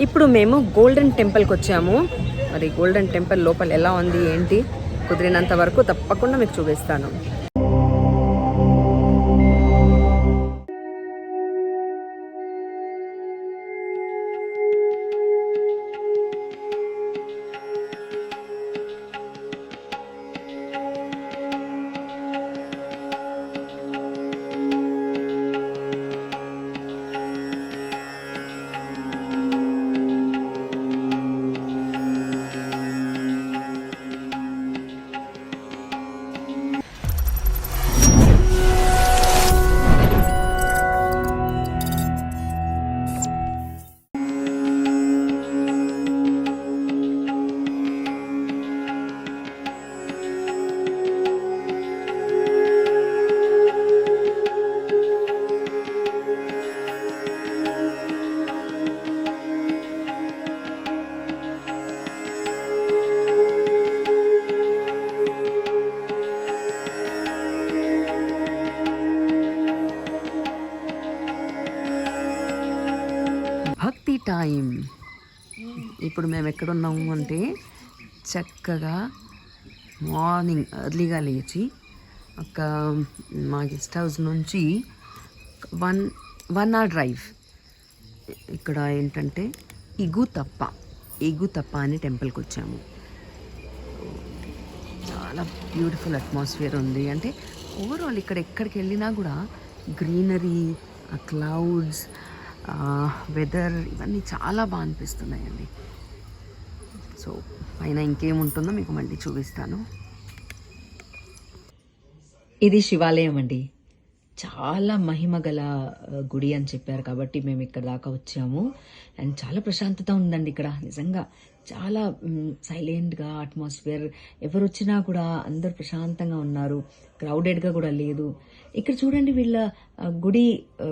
ఇప్పుడు మేము గోల్డెన్ టెంపుల్కి వచ్చాము. మరి గోల్డెన్ టెంపుల్ లోపల ఎలా ఉంది ఏంటి కుదిరినంత వరకు తప్పకుండా మీకు చూపిస్తాను. భక్తి టైం. ఇప్పుడు మేము ఎక్కడున్నాము అంటే చక్కగా మార్నింగ్ ఎర్లీగా లేచి ఒక మా గెస్ట్ హౌస్ నుంచి వన్ అవర్ డ్రైవ్. ఇక్కడ ఏంటంటే ఇగుతప్ప అనే టెంపుల్కి వచ్చాము. చాలా బ్యూటిఫుల్ అట్మాస్ఫియర్ ఉంది. అంటే ఓవరాల్ ఇక్కడ ఎక్కడికి వెళ్ళినా కూడా గ్రీనరీ, క్లౌడ్స్, వెదర్ ఇవన్నీ చాలా బాగా అనిపిస్తున్నాయండి. సో పైన ఇంకేముంటుందో మీకు మళ్ళీ చూపిస్తాను. ఇది శివాలయం అండి. చాలా మహిమ గల గుడి అని చెప్పారు కాబట్టి మేము ఇక్కడ దాకా వచ్చాము. అండ్ చాలా ప్రశాంతత ఉందండి ఇక్కడ. నిజంగా చాలా సైలెంట్గా అట్మాస్ఫియర్. ఎవరు వచ్చినా కూడా అందరు ప్రశాంతంగా ఉన్నారు. క్రౌడెడ్గా కూడా లేదు. ఇక్కడ చూడండి, వీళ్ళ గుడి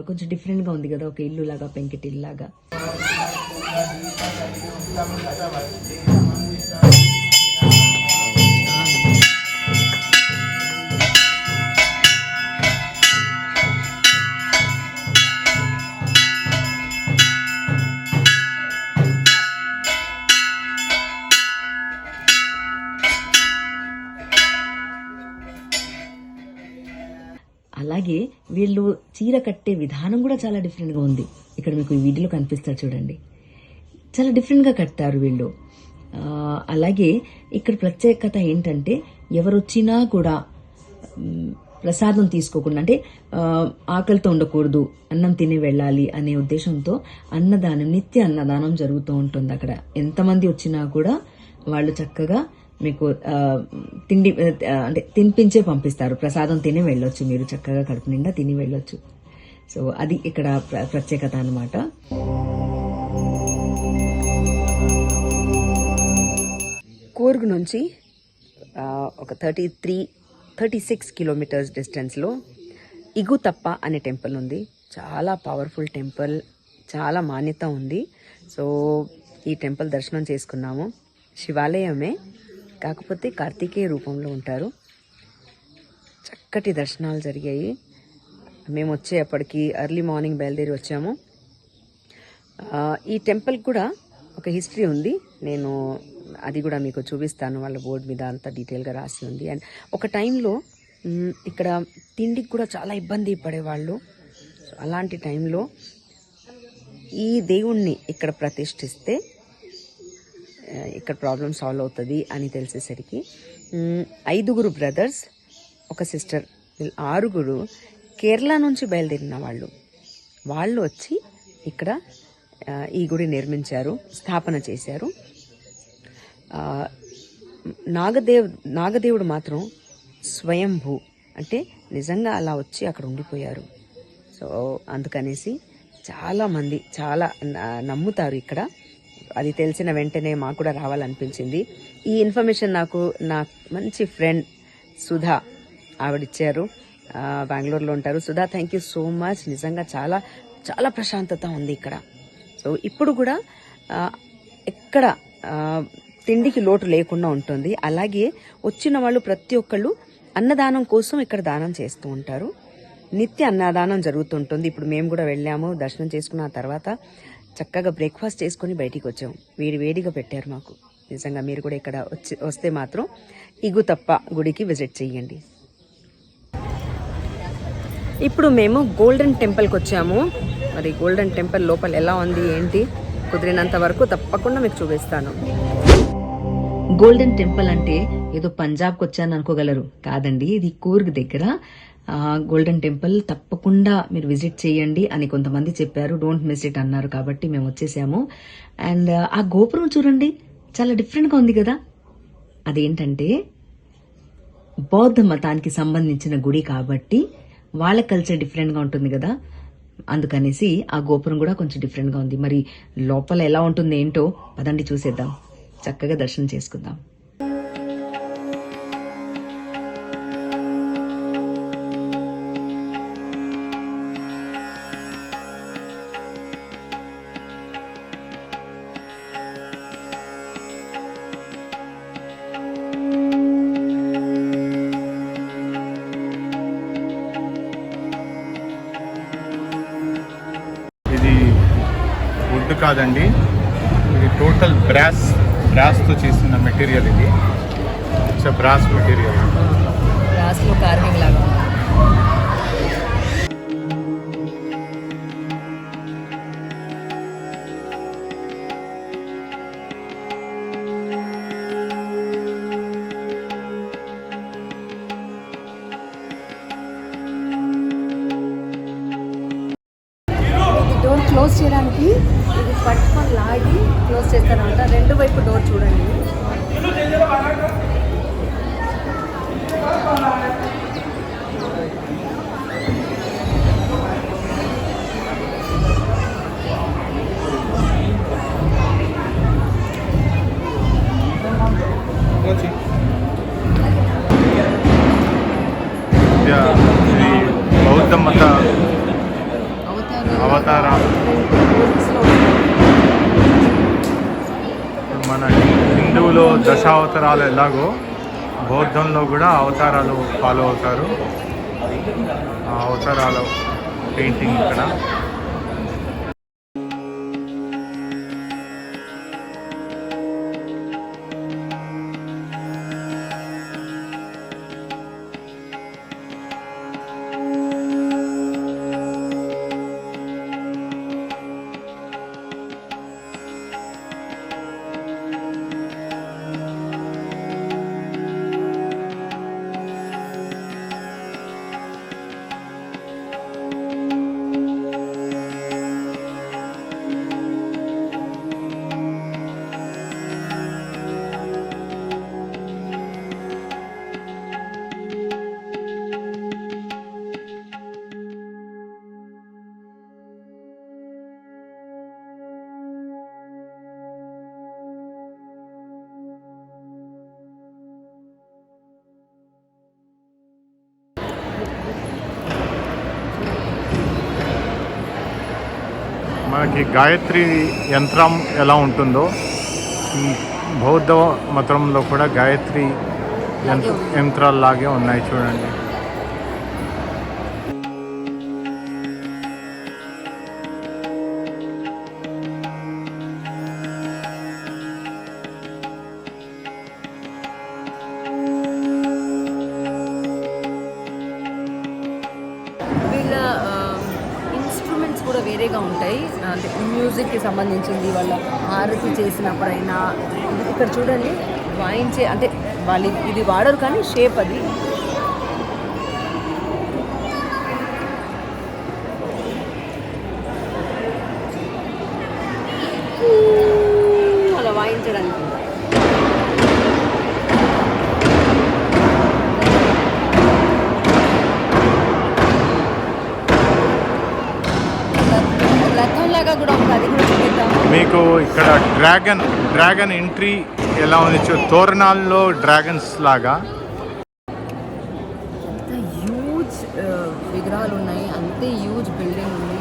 కొంచెం డిఫరెంట్గా ఉంది కదా, ఒక ఇల్లు లాగా, పెంకిటిల్లాగా. అలాగే వీళ్ళు చీర కట్టే విధానం కూడా చాలా డిఫరెంట్గా ఉంది. ఇక్కడ మీకు ఈ వీడియోలో కనిపిస్తారు చూడండి, చాలా డిఫరెంట్గా కట్టారు వీళ్ళు. అలాగే ఇక్కడ ప్రత్యేకత ఏంటంటే ఎవరు వచ్చినా కూడా ప్రసాదం తీసుకోకుండా, అంటే ఆకలితో ఉండకూడదు, అన్నం తిని వెళ్ళాలి అనే ఉద్దేశంతో నిత్య అన్నదానం జరుగుతూ ఉంటుంది. అక్కడ ఎంతమంది వచ్చినా కూడా వాళ్ళు చక్కగా మీకు తిండి అంటే తినిపించే పంపిస్తారు. ప్రసాదం తిని వెళ్ళొచ్చు, మీరు చక్కగా కడుపు నిండా తిని వెళ్ళొచ్చు. సో అది ఇక్కడ ప్రత్యేకత అన్నమాట. కూర్గ్ నుంచి ఒక 36 కిలోమీటర్స్ డిస్టెన్స్లో ఇగుతప్ప అనే టెంపుల్ ఉంది. చాలా పవర్ఫుల్ టెంపుల్, చాలా మాన్యత ఉంది. సో ఈ టెంపుల్ దర్శనం చేసుకున్నాము. శివాలయమే, కాకపోతే కార్తికేయ రూపంలో ఉంటారు. చక్కటి దర్శనాలు జరిగాయి. మేము వచ్చేప్పటికి ఎర్లీ మార్నింగ్ బయలుదేరి వచ్చాము. ఈ టెంపుల్ కూడా ఒక హిస్టరీ ఉంది. నేను అది కూడా మీకు చూపిస్తాను. వాళ్ళ బోర్డు మీద అంతా డీటెయిల్గా రాసి ఉంది. అండ్ ఒక టైంలో ఇక్కడ తిండికి కూడా చాలా ఇబ్బంది పడేవాళ్ళు. అలాంటి టైంలో ఈ దేవుణ్ణి ఇక్కడ ప్రతిష్ఠిస్తే ఇక్కడ ప్రాబ్లం సాల్వ్ అవుతుంది అని తెలిసేసరికి 5 బ్రదర్స్, ఒక సిస్టర్, వీళ్ళు 6 కేరళ నుంచి బయలుదేరిన వాళ్ళు వచ్చి ఇక్కడ ఈ గుడి నిర్మించారు, స్థాపన చేశారు. నాగదేవుడు మాత్రం స్వయంభూ, అంటే నిజంగా అలా వచ్చి అక్కడ ఉండిపోయారు. సో అందుకనేసి చాలామంది చాలా నమ్ముతారు ఇక్కడ. అది తెలిసిన వెంటనే మాకు కూడా రావాలనిపించింది. ఈ ఇన్ఫర్మేషన్ నాకు నా మంచి ఫ్రెండ్ సుధా ఆవిడిచ్చారు. బెంగళూరులో ఉంటారు. Sudha, thank you so much. నిజంగా చాలా చాలా ప్రశాంతత ఉంది ఇక్కడ. సో ఇప్పుడు కూడా ఎక్కడ తిండికి లోటు లేకుండా ఉంటుంది. అలాగే వచ్చిన వాళ్ళు ప్రతి ఒక్కళ్ళు అన్నదానం కోసం ఇక్కడ దానం చేస్తూ ఉంటారు. నిత్య అన్నదానం జరుగుతుంటుంది. ఇప్పుడు మేము కూడా వెళ్ళాము, దర్శనం చేసుకున్న తర్వాత చక్కగా బ్రేక్ఫాస్ట్ చేసుకుని బయటికి వచ్చాం. వేడి వేడిగా పెట్టారు మాకు. నిజంగా మీరు కూడా ఇక్కడ వస్తే మాత్రం ఇగుతప్ప గుడికి విజిట్ చేయండి. ఇప్పుడు మేము గోల్డెన్ టెంపుల్కి వచ్చాము. మరి గోల్డెన్ టెంపుల్ లోపల ఎలా ఉంది ఏంటి కుదిరినంత వరకు తప్పకుండా మీకు చూపిస్తాను. గోల్డెన్ టెంపుల్ అంటే ఏదో పంజాబ్కి వచ్చాను అనుకోగలరు, కాదండి, ఇది కూర్గ్ దగ్గర గోల్డెన్ టెంపుల్. తప్పకుండా మీరు విజిట్ చేయండి అని కొంతమంది చెప్పారు, డోంట్ మిస్ ఇట్ అన్నారు, కాబట్టి మేము వచ్చేసాము. అండ్ ఆ గోపురం చూడండి, చాలా డిఫరెంట్గా ఉంది కదా. అదేంటంటే బౌద్ధ మతానికి సంబంధించిన గుడి కాబట్టి వాళ్ళ కల్చర్ డిఫరెంట్గా ఉంటుంది కదా, అందుకనేసి ఆ గోపురం కూడా కొంచెం డిఫరెంట్గా ఉంది. మరి లోపల ఎలా ఉంటుంది ఏంటో పదండి చూసేద్దాం, చక్కగా దర్శనం చేసుకుందాం. ఇది వుడ్ కాదండి, ఇది టోటల్ బ్రాస్తో చేసిన మెటీరియల్. ఇది ఇట్స్ బ్రాస్ మెటీరియల్. రాస్లో కార్వింగ్ లాగా ఉంది. డోర్ క్లోజ్ చేయడానికి ఇది పట్టుకొని లాగి క్లోజ్ చేస్తారనమాట. రెండు వైపు డోర్ చూడండి. ఇది బౌద్ధ మత అవతారాలు. మన హిందువులో దశావతారాలు ఎలాగో బౌద్ధంలో కూడా అవతారాలు ఫాలో అవుతారు. ఆ అవతారాల పెయింటింగ్ ఇక్కడ. మనకి గాయత్రి యంత్రం ఎలా ఉంటుందో ఈ బౌద్ధ మతంలో కూడా గాయత్రి యంత్రాల్లాగే ఉన్నాయి చూడండి. వీళ్ళ ఇన్స్ట్రుమెంట్స్ కూడా వేరేగా ఉంటాయి. అంటే మ్యూజిక్కి సంబంధించింది, వాళ్ళ హారతి చేసినప్పుడైనా ఇక్కడ చూడండి వాయించే, అంటే వాళ్ళు ఇది వాడరు కానీ షేప్ అది. అలా వాయించడానికి రథంలాగా కూడా ఉంది, అది కూడా చూపిద్దాము. మీకు ఇక్కడ డ్రాగన్ ఎంట్రీ ఎలా ఉంది, తోరణాల్లో డ్రాగన్స్ లాగా అంత హ్యూజ్ విగ్రహాలు ఉన్నాయి, అంతే హ్యూజ్ బిల్డింగ్ ఉంది.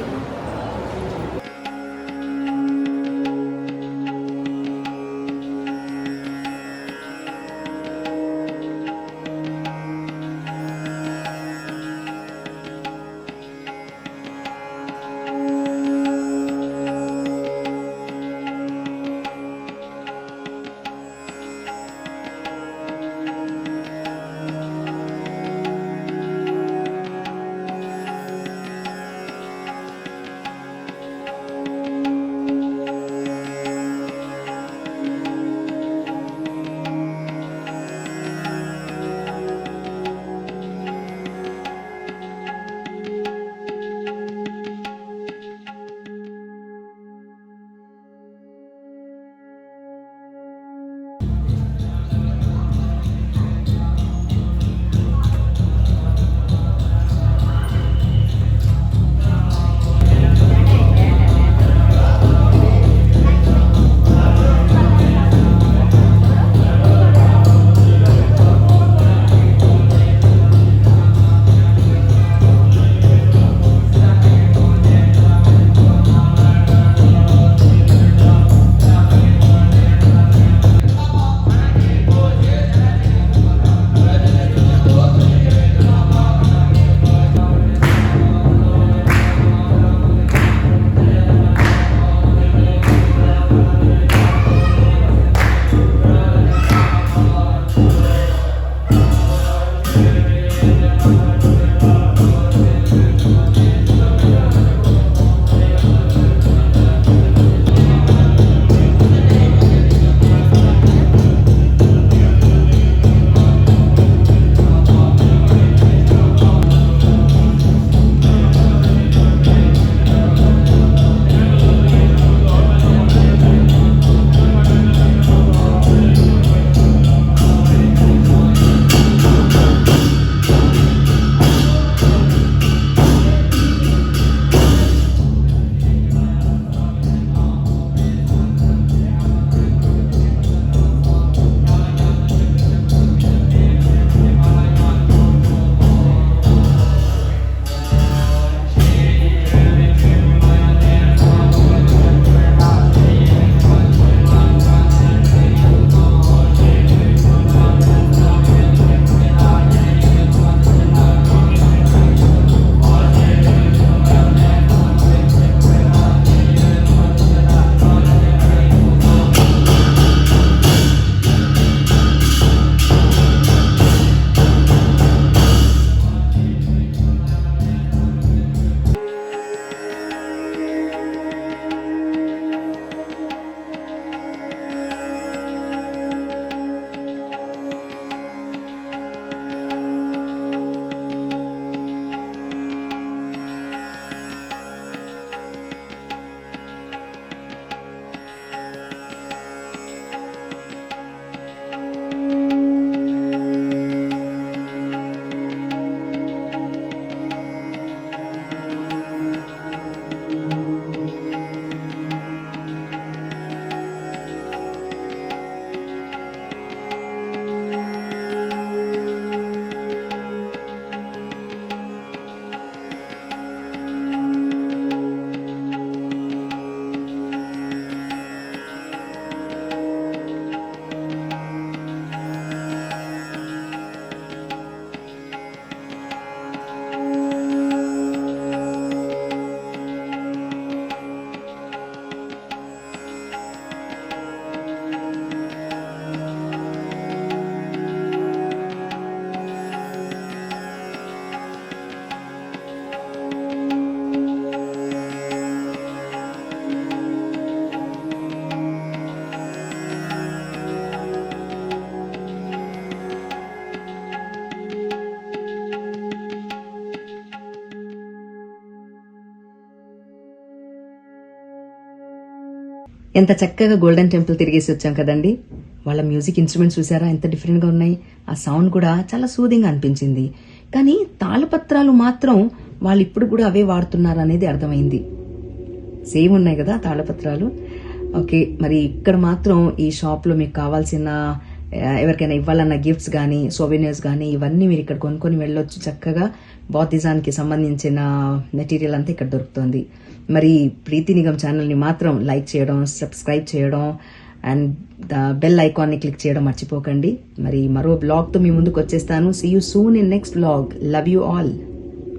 ఎంత చక్కగా గోల్డెన్ టెంపుల్ తిరిగేసి వచ్చాం కదండి. వాళ్ళ మ్యూజిక్ ఇన్స్ట్రుమెంట్స్ చూసారా ఎంత డిఫరెంట్ గా ఉన్నాయి. ఆ సౌండ్ కూడా చాలా సూదింగ్ అనిపించింది. కానీ తాళపత్రాలు మాత్రం వాళ్ళు ఇప్పుడు కూడా అవే వాడుతున్నారు అనేది అర్థమైంది. సేమ్ ఉన్నాయి కదా తాళపత్రాలు. ఓకే, మరి ఇక్కడ మాత్రం ఈ షాప్ లో మీకు కావాల్సిన ఎవరికైనా ఇవ్వాలన్న గిఫ్ట్స్ కానీ సోవెనియర్స్ కానీ ఇవన్నీ మీరు ఇక్కడ కొనుక్కొని వెళ్ళొచ్చు. చక్కగా బౌద్ధిజానికి సంబంధించిన మెటీరియల్ అంతా ఇక్కడ దొరుకుతుంది. మరి ప్రీతి నిగమ్ ఛానల్ని మాత్రం లైక్ చేయడం, సబ్స్క్రైబ్ చేయడం అండ్ బెల్ ఐకాన్ని క్లిక్ చేయడం మర్చిపోకండి. మరి మరో బ్లాగ్తో మీ ముందుకు వచ్చేస్తాను. See you soon in next blog. Love you all.